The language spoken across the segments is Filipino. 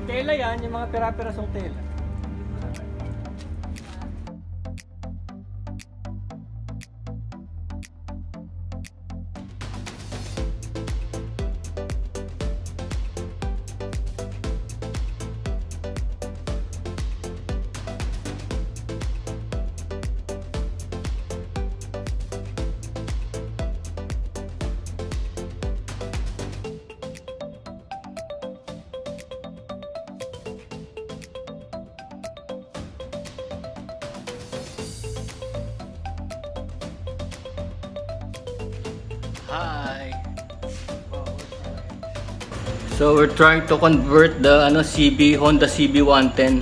Tela yan, yung mga pera-perasong tela. Hi. So we're trying to convert the Honda CB 110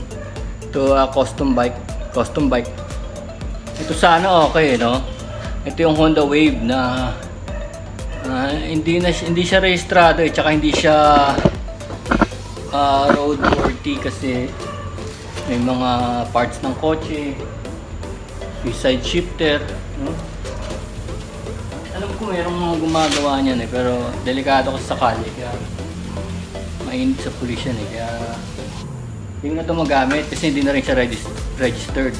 to a custom bike. Ito sana okay, no? Ito yung Honda Wave na hindi siya rehistrado, tsaka hindi siya roadworthy kasi may mga parts ng kotse, side shifter, no? Alam ko mayroong mga gumagawa niyan pero delikado kasi sa kalye, kaya mainit sa pulis yan kaya hindi na ito magamit kasi hindi na rin siya registered.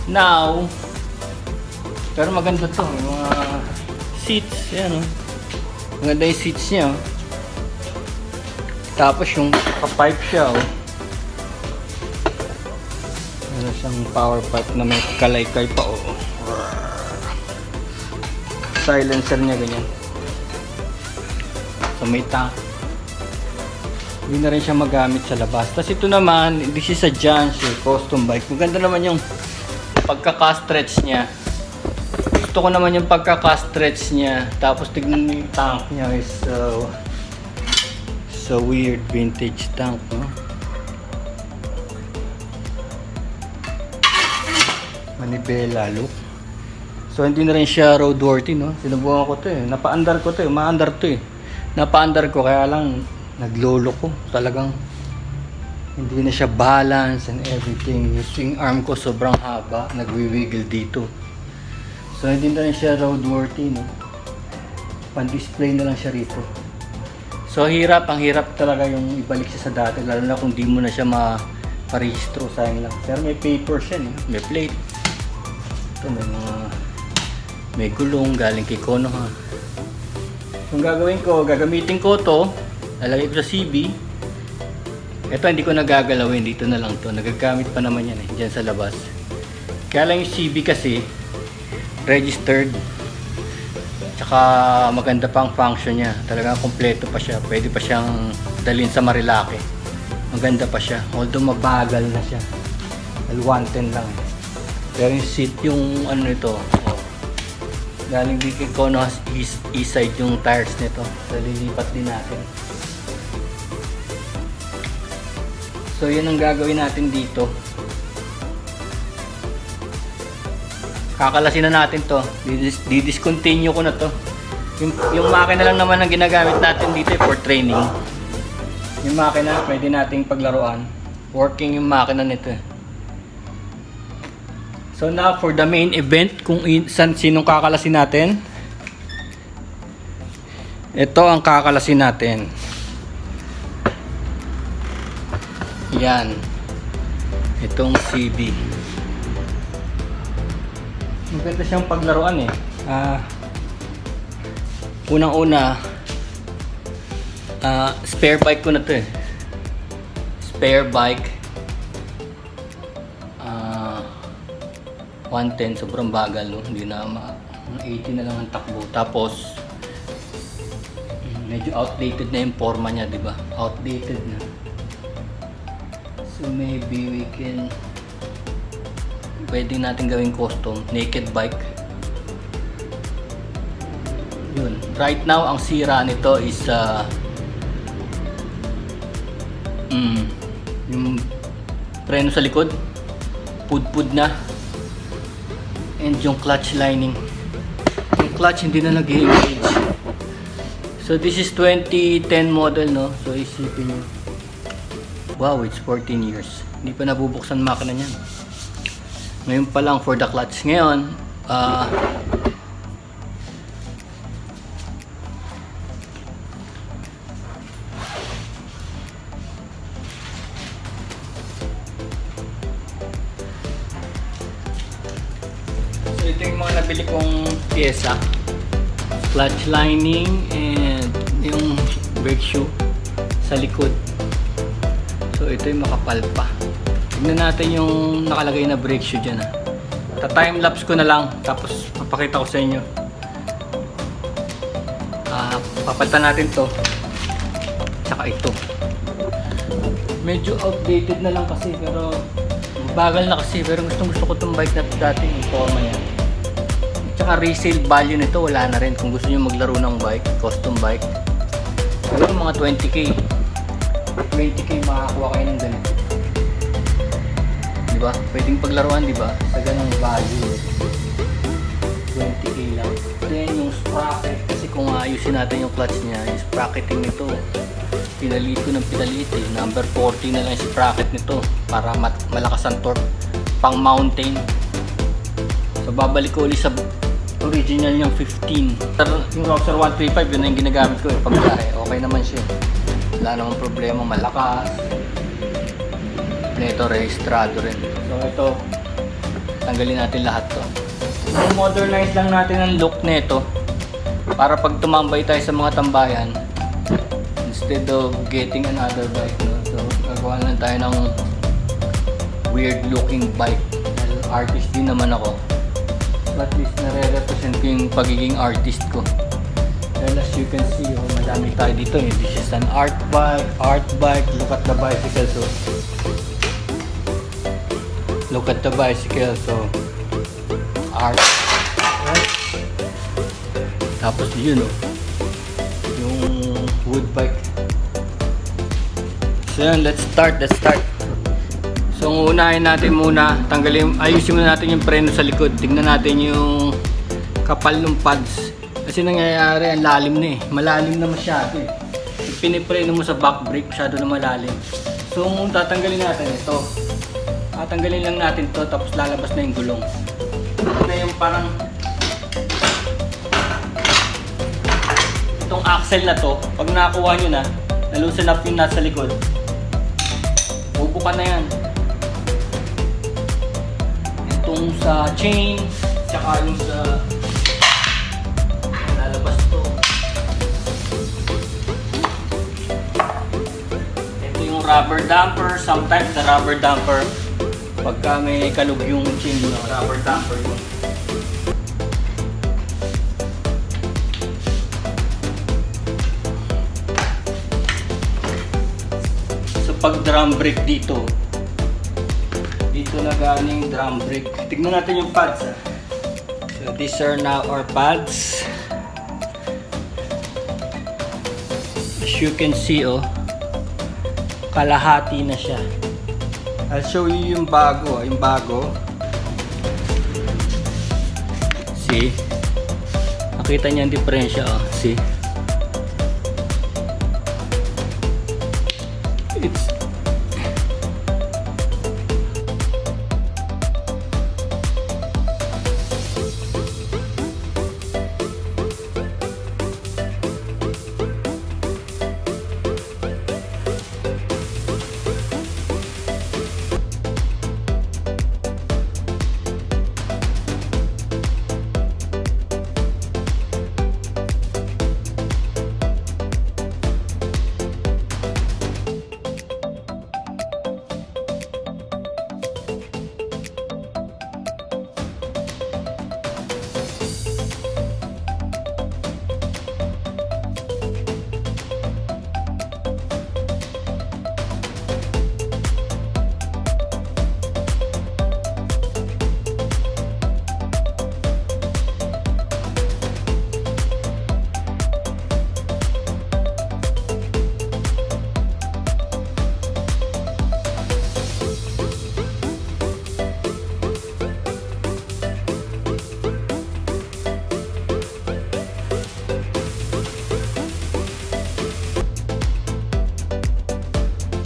Now, pero maganda to, yung mga seats, yan maganda yung seats niya. Tapos yung pipe siya, ano siyang power pipe na may kalaykay pa, silencer niya ganyan. So may tank. Hindi na rin siya magamit sa labas. Tapos ito naman, this is a Jansh custom bike. Maganda naman yung pagkaka-stretch niya. Gusto ko naman yung pagkaka-stretch niya. Tapos tignan mo yung tank niya is so weird vintage tank, no? Manibela look. So hindi na rin siya roadworthy, no? Sinubukan ko to Napa-under ko to Umaandar to Napa-under ko kaya lang naglolo ko. Talagang hindi na siya balance and everything. Yung swing arm ko sobrang haba, nagwi-wiggle dito. So hindi na rin siya roadworthy, no? Pan-display na lang siya rito. So ang hirap talaga yung ibalik siya sa dati, lalo na kung di mo na siya ma-parehistro, sayang lang. Pero may papers yan, may plate. Ito may gulong galing kay Konoha. Kung gagamitin ko to, lalagay ko sa CB. Ito hindi ko nagagalawin, dito na lang to. Nagagamit pa naman yan dyan sa labas. Kaya lang yung CB kasi registered. Tsaka maganda pa ang function niya. Talagang kompleto pa siya. Pwede pa siyang dalhin sa Marilake. Maganda pa siya. Although mabagal na siya. L110 lang. Pero yung seat, yung nito, galing din kay Konoha E-side yung tires nito. So lilipat din natin. So yun ang gagawin natin dito. Kakalasin na natin to. Di-discontinue ko na to. Yung makina lang naman ang ginagamit natin dito for training. Yung makina pwede nating paglaruan. Working yung makina nito. So now for the main event, kung sinong kakalasin natin. Ito ang kakalasin natin. Yan. Itong CB. Maganda siyang paglaruan Unang-una, spare bike ko na to Spare bike. 110, sobrang bagal, no? Hindi na 80 na lang ang takbo. Tapos medyo outdated na yung forma niya, di ba? Outdated na. So maybe pwede natin gawing custom naked bike. Yun. Right now ang sira nito is yung preno sa likod, pud-pud na. And yung clutch lining, yung clutch hindi na nag-engage. So this is 2010 model, no? So isipin nyo, wow, it's 14 years hindi pa nabubuksan makina niyan. Ngayon pa lang for the clutch. Ngayon nabili kong pyesa. Clutch lining and yung brake shoe sa likod. So ito yung makapal pa. Tignan natin yung nakalagay na brake shoe dyan. Ta-time lapse ko na lang tapos papakita ko sa inyo. Papalitan natin to. Tsaka ito. Medyo outdated na lang kasi pero bagal na kasi, pero gusto ko itong bike na dating yung forma yan. Tsaka resale value nito wala na rin kung gusto nyo maglaro ng bike, custom bike. Pero mga 20k makakuha kayo ng ganito, diba? Pwedeng paglaruan, diba? Sa ganong value 20k lang. Then yung sprocket, kasi kung ayusin natin yung clutch nya, yung sprocketing nito pinalit ko ng pinalit eh. Number 40 na lang yung sprocket nito para malakas ang torque pang mountain. So babalik ko ulit sa original niyang 15. Yung Roxor 135 yun na yung ginagamit ko eh, pagbiyahe. Okay naman siya, wala namang problema, malakas. Ito rehistrado rin. So ito, tanggalin natin lahat to. So modernize lang natin ang look nito para pag tumambay tayo sa mga tambayan, instead of getting another bike, no? So gagawa lang tayo ng weird looking bike. Artist din naman ako, so at least nare-represent ko yung pagiging artist ko. And as you can see, madami tayo dito eh. This is an art bike. Look at the bicycle. So look at the bicycle. So art, right? Tapos yun yung wood bike. So yan, let's start. So unahin natin muna, ayusin muna natin yung preno sa likod. Tignan natin yung kapal ng pads. Kasi nangyayari, ang lalim na eh. Malalim na masyado eh. Pinipreno mo sa back brake, masyado na malalim. So tatanggalin natin ito. Tatanggalin lang natin to, tapos lalabas na yung gulong. Ito na yung parang itong axle na to, pag nakakuha nyo na, nalusin up yung nasa likod, bubuka na yan. Itong sa chain, tsaka yung sa lalabas to. Ito yung rubber damper. Sometimes the rubber damper, pagka may kalug yung chain, rubber damper yun. Pag drum brake dito na galing drum brake. Tignan natin yung pads. So these are now our pads. As you can see, kalahati na siya. I'll show you yung bago. See, nakita niyo ang diferensya. See, it's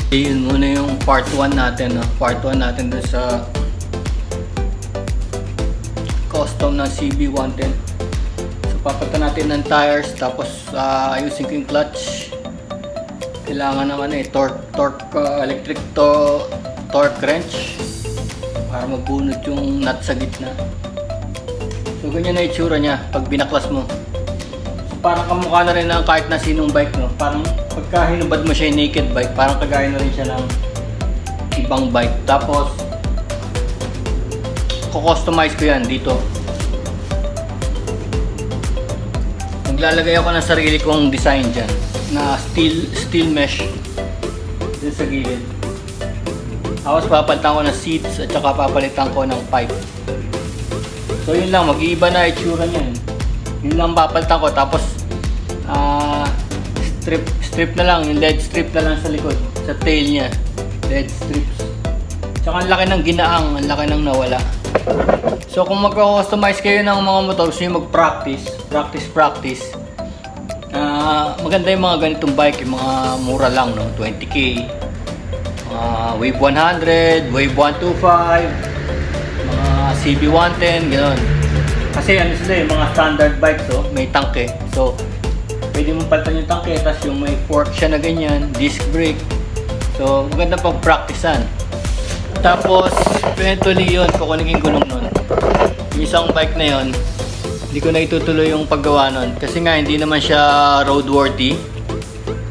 yun muna yung part 1 natin, part 1 natin dun sa custom ng CB110. So papalitan natin ng tires, tapos ayusin ko yung clutch. Kailangan naman electric torque wrench para mabunot yung nut sa gitna. So ganyan na itsura niya pag binaklas mo. So, parang kamukha na rin ng kahit na sinong bike, no? Parang pagka hinubad mo siya yung naked bike, parang kagaya na rin siya ng ibang bike. Tapos kukustomize ko yan dito. Maglalagay ako ng sarili kong design dyan na steel mesh dun sa gilid. Tapos papalitan ko ng seats at saka papalitan ko ng pipe. So yun lang, mag-iiba na itsura niyan. Yun lang papalitan ko. Tapos strip na lang, yung LED strip na lang sa likod, sa tail niya, LED strips. Tsaka ang laki ng ginaang, ang laki ng nawala. So kung magka-customize kayo ng mga motor, so yung mag-practice, maganda yung mga ganitong bike, yung mga mura lang, no? 20k, Wave 100, Wave 125, mga CB110, gano'n. Kasi ano sila yung mga standard bikes, so may tangke. So pwede mong palitan yung tangke, tapos yung may fork siya na ganyan, disc brake. So maganda pang practicean. Tapos eventually yun, kukunin yung gulong nun. Yung isang bike na yun, hindi ko na itutuloy yung paggawa nun. Kasi nga hindi naman siya roadworthy.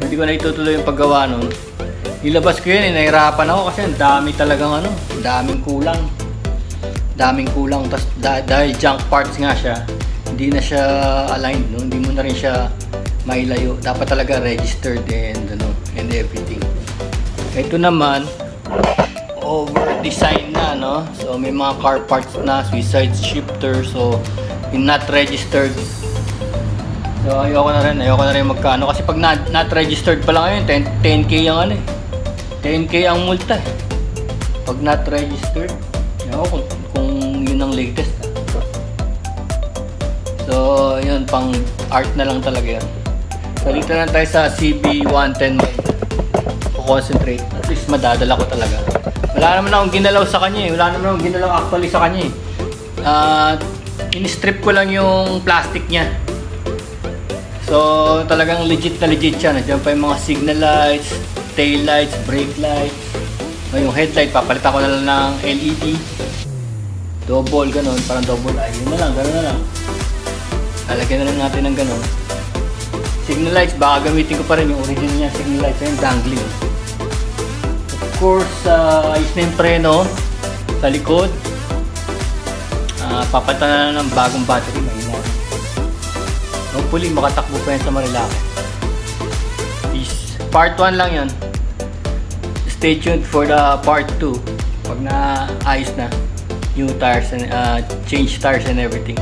Hindi ko na itutuloy yung paggawa nun. Nilabas ko yun, nahirapan ako kasi ang dami talagang ano, daming kulang. Tapos dahil junk parts nga siya, hindi na siya aligned, no? Hindi mo na rin siya mailayo. Dapat talaga registered and everything. Ito naman, over design na, no? So may mga car parts na, suicide shifter, so not registered. So ayoko na rin magkano kasi pag not registered pa lang ngayon, 10k ang ano eh. 10k ang multa eh. Pag not registered, ayoko kung yun ang latest. So yun, pang art na lang talaga yan. So dito na tayo sa CB110 mode. Concentrate, at least madadala ko talaga. Wala naman akong ginalaw sa kanya eh. Wala naman akong ginalaw actually sa kanya eh. In-strip ko lang yung plastic niya. So talagang legit na legit siya. Nandiyan pa yung mga signal lights, tail lights, brake lights. Yung headlight, papalitan ko na lang ng LED. Double, ganun, parang double eye. Yun na lang, gano'n na lang. Lalagyan na lang natin ng ganun. Signal lights, baka gamitin ko pa rin yung original niya signal lights. Ayun, dangling. Of course, ayos na yung preno sa likod. Papalitan na ng bagong battery. Mahina. Hopefully, makatakbo pa yan sa Marilaki. Peace. Part 1 lang yun. Stay tuned for the part 2 pag na ayos na new tires and change tires and everything.